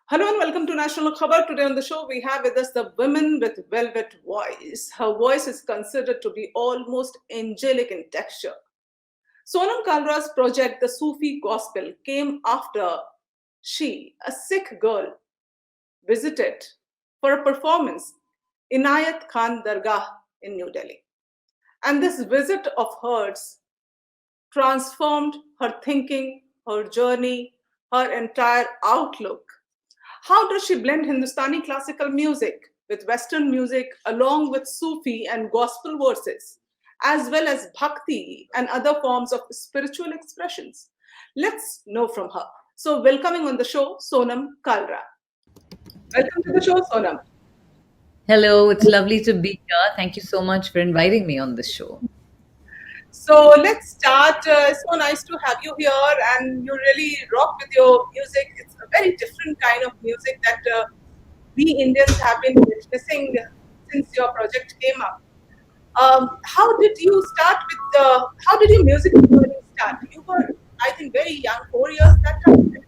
Hello and welcome to National Khabar. Today on the show, we have with us the woman with velvet voice. Her voice is considered to be almost angelic in texture. Sonam Kalra's project, The Sufi Gospel, came after she, a Sikh girl, visited for a performance Inayat Khan Dargah in New Delhi. And this visit of hers transformed her thinking, her journey, her entire outlook. How does she blend Hindustani classical music with Western music along with Sufi and gospel verses, as well as bhakti and other forms of spiritual expressions? Let's know from her. So, welcoming on the show, Sonam Kalra. Welcome to the show, Sonam. Hello, it's lovely to be here. Thank you so much for inviting me on this show. So let's start. It's so nice to have you here, and you really rock with your music. It's a very different kind of music that we Indians have been witnessing since your project came up. How did you start with how did your music journey start? You were, I think, very young, 4 years that time when you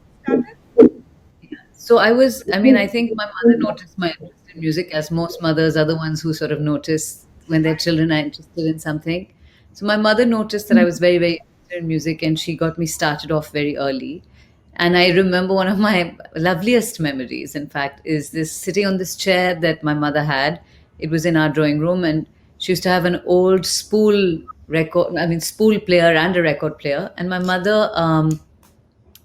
started. I think my mother noticed my interest in music, as most mothers are the ones who sort of notice when their children are interested in something. So my mother noticed that I was very, very interested in music, and she got me started off very early. And I remember one of my loveliest memories, in fact, is this sitting on this chair that my mother had. It was in our drawing room, and she used to have an old spool player and a record player. And my mother,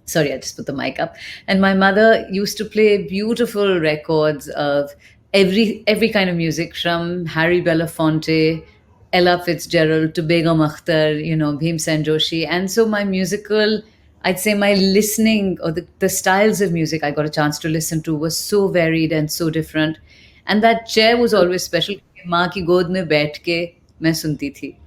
sorry, I just put the mic up. And my mother used to play beautiful records of every kind of music, from Harry Belafonte, Ella Fitzgerald to Begum Akhtar, Bhimsen Joshi. And so my musical, I'd say my listening, or the styles of music I got a chance to listen to, was so varied and so different. And that chair was always special. माँ की गोद में बैठ के मैं सुनती थी.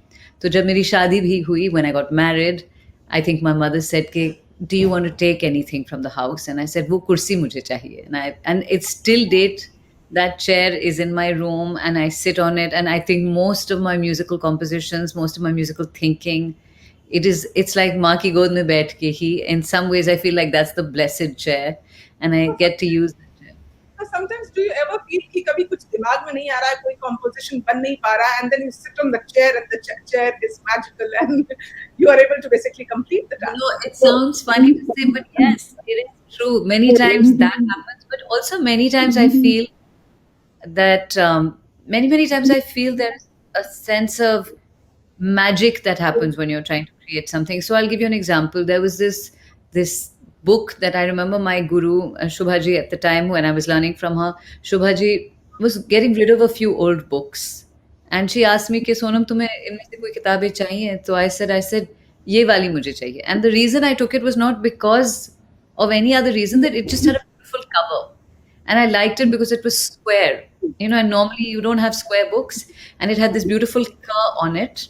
तो जब मेरी शादी भी हुई, when I got married, I think my mother said कि do you want to take anything from the house? And I said वो कुर्सी मुझे चाहिए. And it's still date. That chair is in my room, and I sit on it, and I think most of my musical compositions, most of my musical thinking, it's like माँ की गोद में बैठ के ही. In some ways I feel like that's the blessed chair, and I get to use the chair. Sometimes do you ever feel कि कभी कुछ दिमाग में नहीं आ रहा है, कोई composition बन नहीं पा रहा है, and then you sit on the chair and the chair is magical and you are able to basically complete the task? It sounds funny to say, but yes, it is true. Many times that happens, but also many times I feel that many times I feel there's a sense of magic that happens when you're trying to create something. So I'll give you an example. There was this book that I remember my guru Shubhaji, at the time when I was learning from her. Shubhaji was getting rid of a few old books, and she asked me कि सोनम तुम्हें इनमें से कोई किताबें चाहिए? So I said ये वाली मुझे चाहिए. And the reason I took it was not because of any other reason, that it just had a beautiful cover, and I liked it because it was square. And normally you don't have square books, and it had this beautiful cur on it.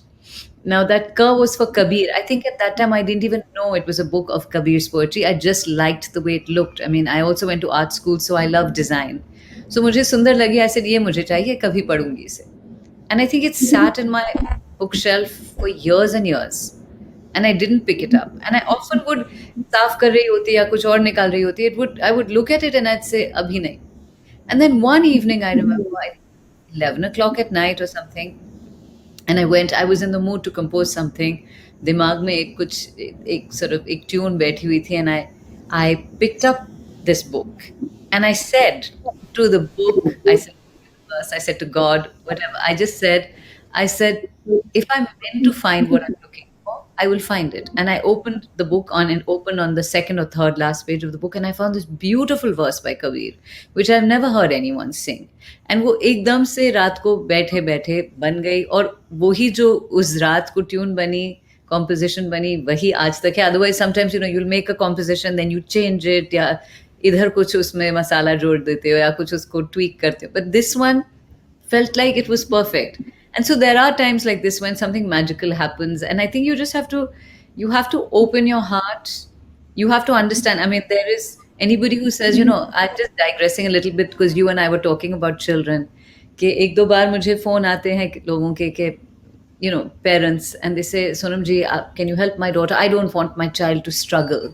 Now that cur was for Kabir. I think at that time I didn't even know it was a book of Kabir's poetry. I just liked the way it looked. I mean, I also went to art school, so I love design. So मुझे सुंदर लगी. I said ये मुझे चाहिए, कभी पढ़ूंगी इसे. And I think it sat in my bookshelf for years and years, and I didn't pick it up. And I often would साफ कर रही होती या कुछ और निकाल रही होती, I would look at it and I'd say अभी नहीं. And then one evening, I remember, 11 o'clock at night or something, and I was in the mood to compose something. दिमाग में एक sort of एक tune बैठी हुई थी, and I picked up this book, and I said to the book, I said to God, whatever. I said, if I'm meant to find what I'm looking for, I will find it. And I opened the book and opened on the second or third last page of the book, and I found this beautiful verse by Kabir, which I've never heard anyone sing. And वो एकदम से रात को बैठे बैठे बन गई, और वही जो उस रात को ट्यून बनी, composition बनी, वही आज तक है. Otherwise, sometimes you'll make a composition, then you change it, या इधर कुछ उसमें मसाला जोड़ देते हो या कुछ उसको tweak करते हो. But this one felt like it was perfect. And so there are times like this when something magical happens, and I think you have to open your heart. You have to understand. I mean, there is anybody who says, I'm just digressing a little bit because you and I were talking about children, कि एक दो बार मुझे phone आते हैं लोगों के parents, and they say, Sonam ji, can you help my daughter? I don't want my child to struggle.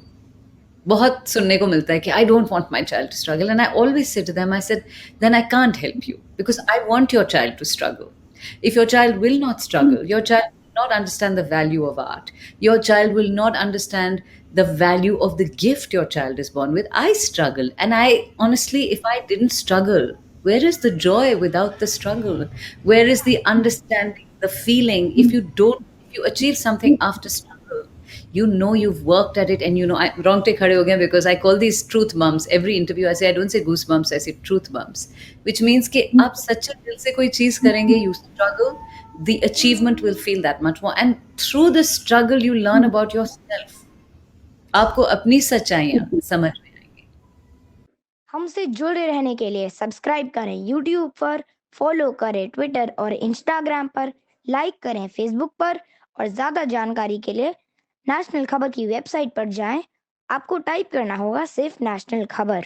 बहुत सुनने को मिलता है कि I don't want my child to struggle, and I always say to them, I said then I can't help you because I want your child to struggle. If your child will not struggle, your child will not understand the value of art, your child will not understand the value of the gift your child is born with. I struggle, and I honestly, if I didn't struggle, where is the joy without the struggle? Where is the understanding, the feeling? If you achieve something after struggle, you know you've worked at it, and you know, I wrong take khade ho gaya because I call these truth bumps. Every interview I say, I don't say goosebumps, I say truth bumps, which means कि आप सच्चे दिल से कोई चीज करेंगे, you struggle, the achievement will feel that much more, and through the struggle you learn about yourself. आपको अपनी सच्चाइयाँ समझ में आएंगी. हमसे जुड़े रहने के लिए सब्सक्राइब करें यूट्यूब पर, फॉलो करें ट्विटर और इंस्टाग्राम पर, लाइक करें फेसबुक पर, और ज़्यादा जानकारी के लिए नेशनल खबर की वेबसाइट पर जाएं. आपको टाइप करना होगा सिर्फ नेशनल खबर.